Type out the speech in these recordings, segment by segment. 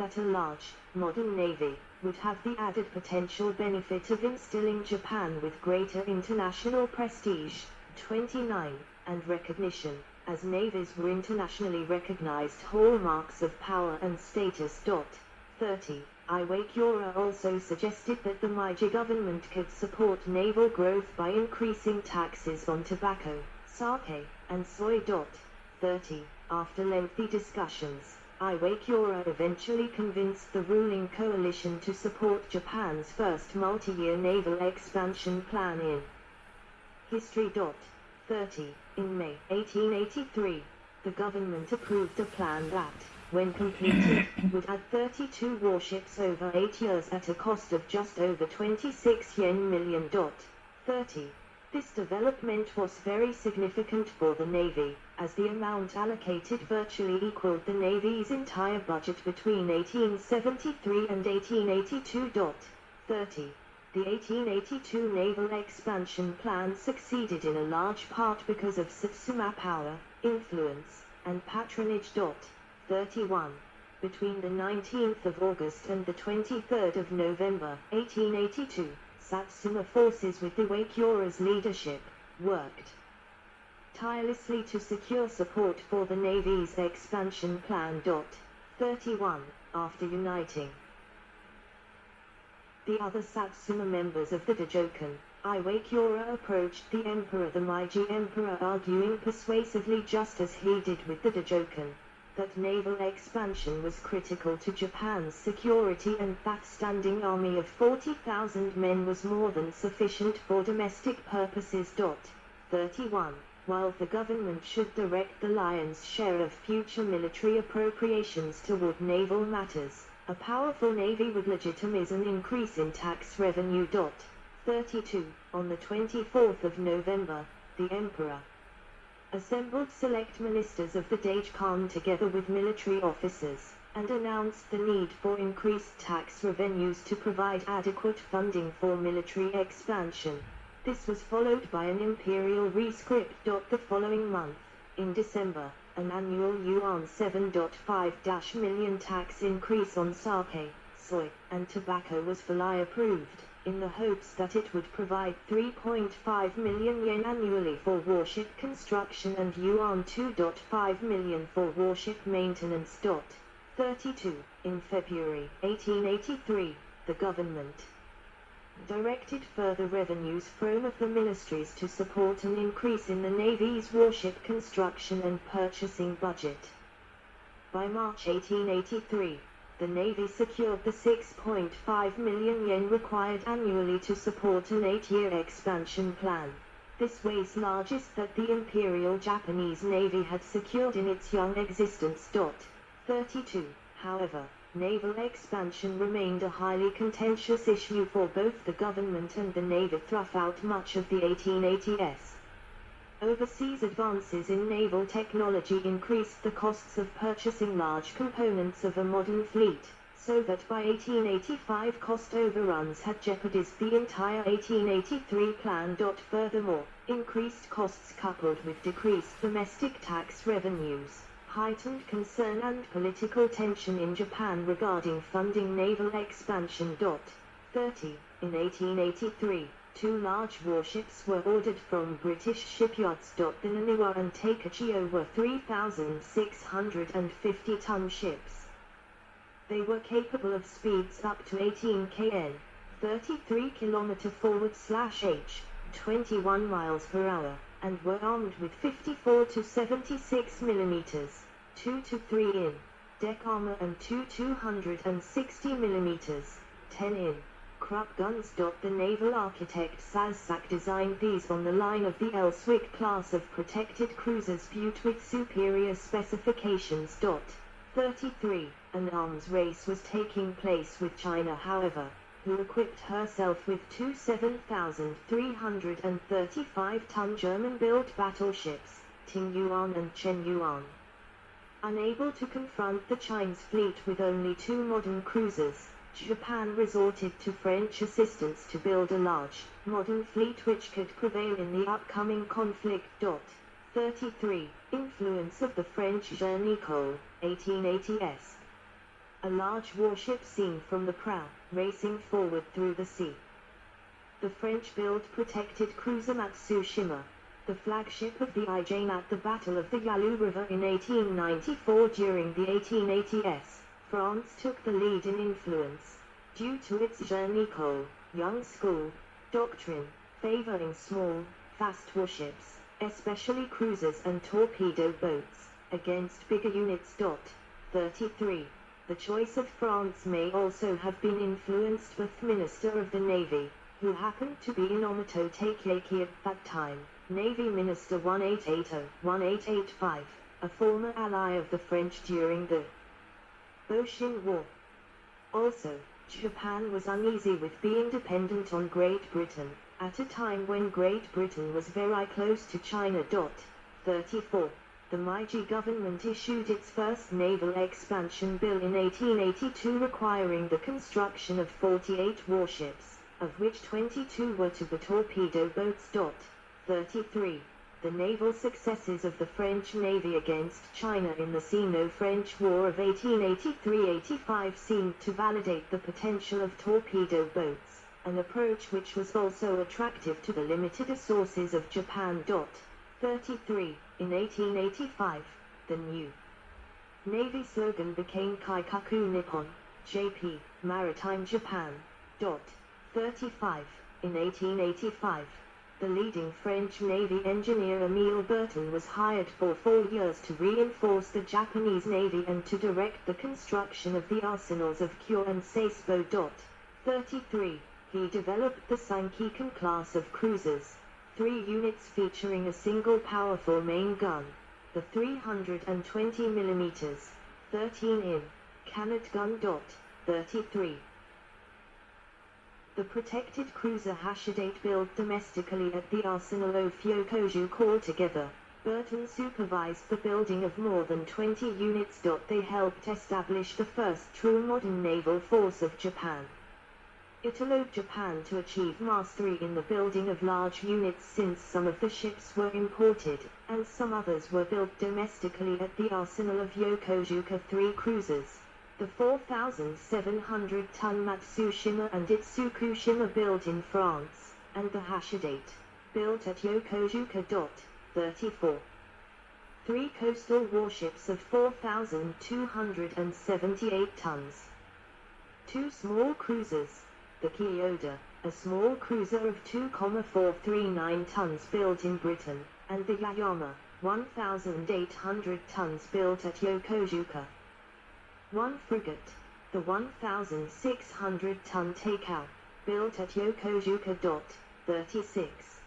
that a large, modern navy would have the added potential benefit of instilling Japan with greater international prestige, 29, and recognition, as navies were internationally recognized hallmarks of power and status. 30. Iwakiura also suggested that the Meiji government could support naval growth by increasing taxes on tobacco, sake, and soy. 30. After lengthy discussions, Iwakiura eventually convinced the ruling coalition to support Japan's first multi-year naval expansion plan in history. 30. In May 1883, the government approved a plan that, when completed, would add 32 warships over 8 years at a cost of just over 26 million yen. 30. This development was very significant for the Navy, as the amount allocated virtually equaled the Navy's entire budget between 1873 and 1882. 30. The 1882 naval expansion plan succeeded in a large part because of Satsuma power, influence, and patronage. 31. Between the 19th of August and the 23rd of November, 1882, Satsuma forces with Iwakiura's leadership, worked tirelessly to secure support for the Navy's expansion plan. 31. After uniting the other Satsuma members of the Dajokan, Iwakiura approached the Emperor, the Meiji Emperor, arguing persuasively, just as he did with the Dajokan, that naval expansion was critical to Japan's security and that standing army of 40,000 men was more than sufficient for domestic purposes. 31. While the government should direct the lion's share of future military appropriations toward naval matters, a powerful navy would legitimize an increase in tax revenue. 32. On the 24th of November, the Emperor assembled select ministers of the Daijkan together with military officers, and announced the need for increased tax revenues to provide adequate funding for military expansion. This was followed by an imperial rescript. The following month, in December, an annual yuan 7.5 million tax increase on sake, soy, and tobacco was fully approved, in the hopes that it would provide 3.5 million yen annually for warship construction and yuan 2.5 million for warship maintenance. 32. In February 1883, the government directed further revenues from of the ministries to support an increase in the Navy's warship construction and purchasing budget. By March 1883, the Navy secured the 6.5 million yen required annually to support an 8-year expansion plan. This was largest that the Imperial Japanese Navy had secured in its young existence. 32. However, naval expansion remained a highly contentious issue for both the government and the Navy throughout much of the 1880s. Overseas advances in naval technology increased the costs of purchasing large components of a modern fleet, so that by 1885 cost overruns had jeopardized the entire 1883 plan. Furthermore, increased costs coupled with decreased domestic tax revenues, heightened concern and political tension in Japan regarding funding naval expansion. 30. In 1883, 2 large warships were ordered from British shipyards. The Naniwa and Takachio were 3,650-ton ships. They were capable of speeds up to 18 kn, 33 km forward/h, 21 miles per hour, and were armed with 54 to 76 mm, 2 to 3 in, deck armor and 260 mm, 10 in, Krupp guns. The naval architect Sazak designed these on the line of the Elswick class of protected cruisers built with superior specifications. 33. An arms race was taking place with China, however, who equipped herself with 2 7,335-ton German-built battleships, Tingyuan and Chenyuan. Unable to confront the Chinese fleet with only 2 modern cruisers, Japan resorted to French assistance to build a large, modern fleet which could prevail in the upcoming conflict. 33. Influence of the French Jean Nicole, 1880s. a large warship seen from the prow, racing forward through the sea. The French-built protected cruiser Matsushima, the flagship of the IJN at the Battle of the Yalu River in 1894. During the 1880s, France took the lead in influence, due to its jeune école, young school, doctrine, favoring small, fast warships, especially cruisers and torpedo boats, against bigger units. 33. The choice of France may also have been influenced by the Minister of the Navy, who happened to be Inomoto Takeyaki at that time, Navy Minister 1880-1885, a former ally of the French during the Boshin War. Also, Japan was uneasy with being dependent on Great Britain, at a time when Great Britain was very close to China. 34. The Meiji government issued its first naval expansion bill in 1882, requiring the construction of 48 warships, of which 22 were to be torpedo boats. 33. The naval successes of the French Navy against China in the Sino-French War of 1883-85 seemed to validate the potential of torpedo boats, an approach which was also attractive to the limited resources of Japan. 33. In 1885, the new Navy slogan became Kaikaku Nippon, JP, Maritime Japan. 35. In 1885, the leading French Navy engineer Émile Bertin was hired for 4 years to reinforce the Japanese Navy and to direct the construction of the arsenals of Kyo and Sasebo. 33. He developed the Sankikan class of cruisers, 3 units featuring a single powerful main gun, the 320 mm, 13-in, cannon gun. 33. The protected cruiser Hashidate built domestically at the arsenal of Yokosuka. Altogether, Bertin supervised the building of more than 20 units. They helped establish the first true modern naval force of Japan. It allowed Japan to achieve mastery in the building of large units, since some of the ships were imported, and some others were built domestically at the arsenal of Yokosuka. 3 cruisers, the 4,700-ton Matsushima and its Tsukushima, built in France, and the Hashidate, built at Yokosuka. 34. 3 coastal warships of 4,278 tons. 2 small cruisers, the Kyoto, a small cruiser of 2,439 tons built in Britain, and the Yayama, 1,800 tons built at Yokosuka. 1 frigate, the 1,600-ton Takao, built at Yokosuka. 36.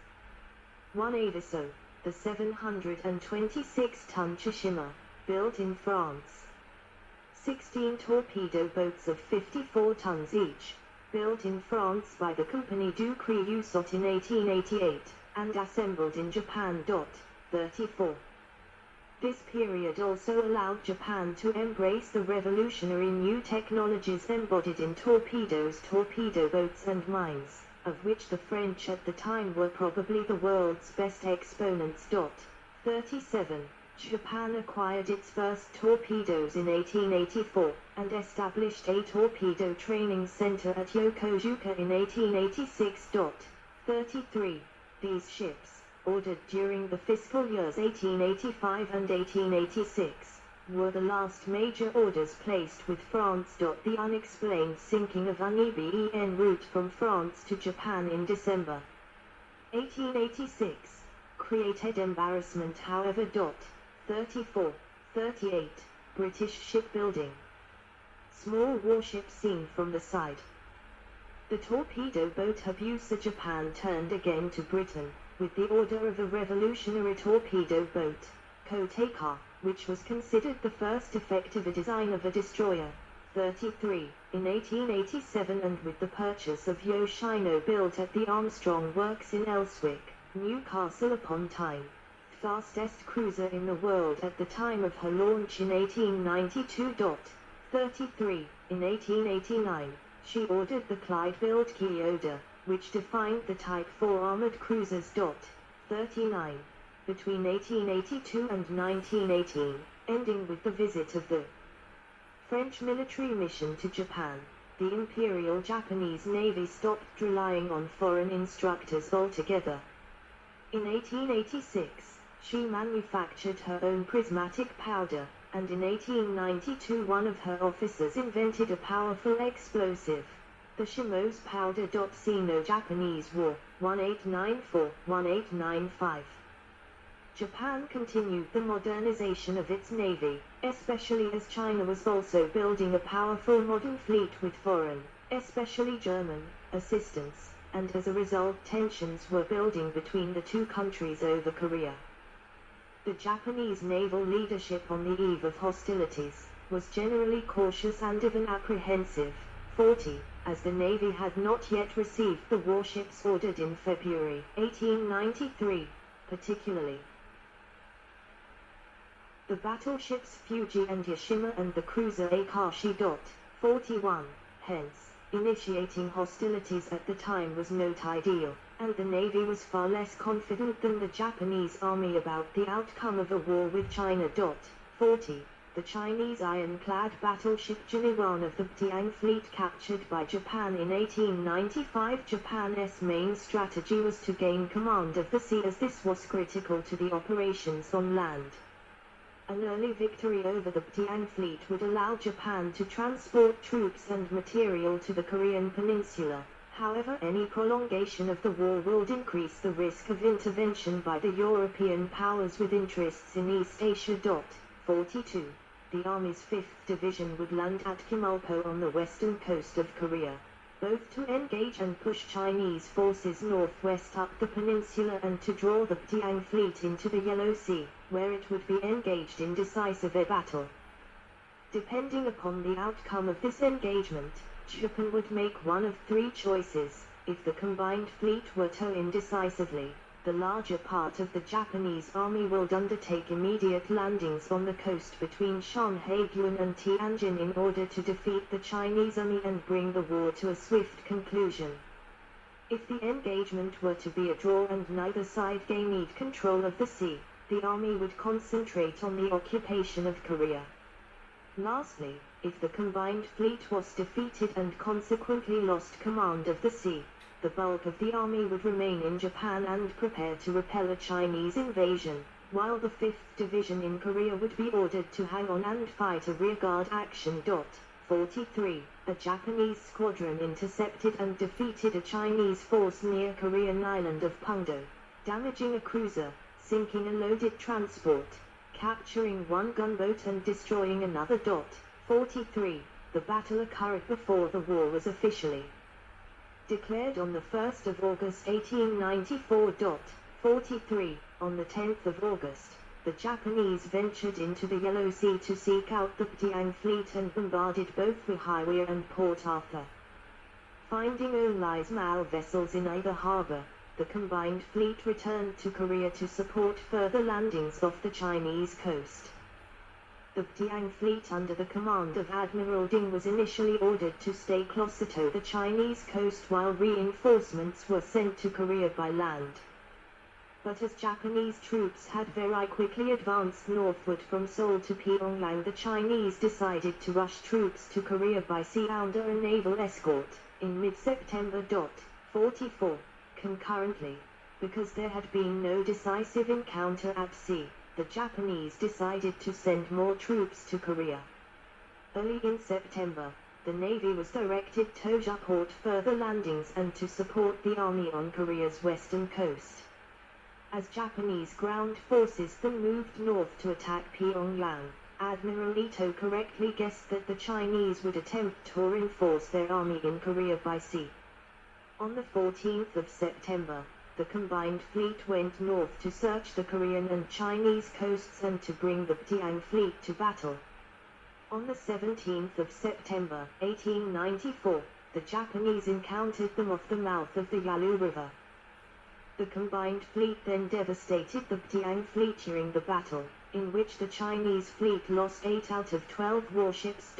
1 Aviso, the 726-ton Tsushima, built in France. 16 torpedo boats of 54 tons each, built in France by the Compagnie du Creusot in 1888, and assembled in Japan. 34. This period also allowed Japan to embrace the revolutionary new technologies embodied in torpedoes, torpedo boats and mines, of which the French at the time were probably the world's best exponents. 37. Japan acquired its first torpedoes in 1884, and established a torpedo training center at Yokosuka in 1886. 33. These ships, ordered during the fiscal years 1885 and 1886, were the last major orders placed with France. The unexplained sinking of Unibe en route from France to Japan in December 1886 created embarrassment, however. 34. 38. British shipbuilding. Small warship seen from the side. The torpedo boat abuser Japan turned again to Britain, with the order of a revolutionary torpedo boat, Koteka, which was considered the first effective design of a destroyer. 33. In 1887, and with the purchase of Yoshino, built at the Armstrong Works in Elswick, Newcastle upon Tyne, fastest cruiser in the world at the time of her launch in 1892. 33. In 1889, she ordered the Clyde-built Kyoto, which defined the Type 4 armored cruisers. 39. Between 1882 and 1918, ending with the visit of the French military mission to Japan. The Imperial Japanese Navy stopped relying on foreign instructors altogether. In 1886, she manufactured her own prismatic powder, and in 1892 one of her officers invented a powerful explosive, the Shimo's powder. Sino-Japanese War, 1894-1895. Japan continued the modernization of its navy, especially as China was also building a powerful modern fleet with foreign, especially German, assistance, and as a result tensions were building between the two countries over Korea. The Japanese naval leadership on the eve of hostilities was generally cautious and even apprehensive, 40, as the Navy had not yet received the warships ordered in February 1893, particularly the battleships Fuji and Yashima and the cruiser Akashi. 41, hence, initiating hostilities at the time was not ideal, and the Navy was far less confident than the Japanese army about the outcome of a war with China. 40, the Chinese ironclad battleship Jiniwan of the Ptiang fleet captured by Japan in 1895. Japan's main strategy was to gain command of the sea, as this was critical to the operations on land. An early victory over the Ptiang fleet would allow Japan to transport troops and material to the Korean peninsula. However, any prolongation of the war would increase the risk of intervention by the European powers with interests in East Asia. 42. The Army's 5th Division would land at Kimulpo on the western coast of Korea, both to engage and push Chinese forces northwest up the peninsula and to draw the Ptiang fleet into the Yellow Sea, where it would be engaged in decisive battle. Depending upon the outcome of this engagement, Japan would make one of three choices. If the combined fleet were to win decisively, the larger part of the Japanese army would undertake immediate landings on the coast between Shanhaiguan and Tianjin in order to defeat the Chinese army and bring the war to a swift conclusion. If the engagement were to be a draw and neither side gained control of the sea, the army would concentrate on the occupation of Korea. Lastly, if the combined fleet was defeated and consequently lost command of the sea, the bulk of the army would remain in Japan and prepare to repel a Chinese invasion, while the 5th Division in Korea would be ordered to hang on and fight a rearguard action. 43. A Japanese squadron intercepted and defeated a Chinese force near Korean island of Pungdo, damaging a cruiser, sinking a loaded transport, capturing one gunboat and destroying another. 43. The battle occurred before the war was officially declared on the 1st of August 1894. 43. On the 10th of August, the Japanese ventured into the Yellow Sea to seek out the Ptiang fleet and bombarded both Wihaiwea and Port Arthur. Finding only small vessels in either harbor, the combined fleet returned to Korea to support further landings off the Chinese coast. The Ptiang fleet under the command of Admiral Ding was initially ordered to stay closer to the Chinese coast while reinforcements were sent to Korea by land. But as Japanese troops had very quickly advanced northward from Seoul to Pyongyang, the Chinese decided to rush troops to Korea by sea under a naval escort in mid-September. 44. Concurrently, because there had been no decisive encounter at sea, the Japanese decided to send more troops to Korea. Early in September, the Navy was directed to support further landings and to support the army on Korea's western coast. As Japanese ground forces then moved north to attack Pyongyang, Admiral Ito correctly guessed that the Chinese would attempt to reinforce their army in Korea by sea. On the 14th of September, the combined fleet went north to search the Korean and Chinese coasts and to bring the Ptiang fleet to battle. On the 17th of September, 1894, the Japanese encountered them off the mouth of the Yalu River. The combined fleet then devastated the Ptiang fleet during the battle, in which the Chinese fleet lost 8 out of 12 warships.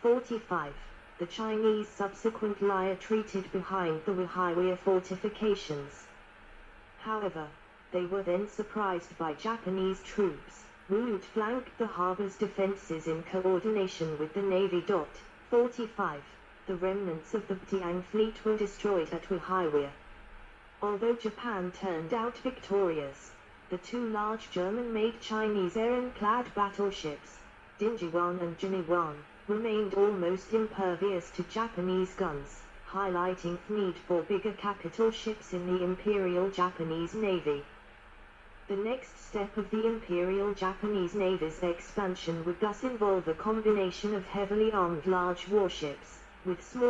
45. The Chinese subsequently retreated behind the Wihaiwea fortifications. However, they were then surprised by Japanese troops, Root flanked the harbor's defenses in coordination with the Navy. 45. The remnants of the Btiang fleet were destroyed at Wahaiwea. Although Japan turned out victorious, the two large German-made Chinese ironclad battleships, Dinjiwan and Jiniwan, remained almost impervious to Japanese guns, highlighting the need for bigger capital ships in the Imperial Japanese Navy. The next step of the Imperial Japanese Navy's expansion would thus involve a combination of heavily armed large warships, with small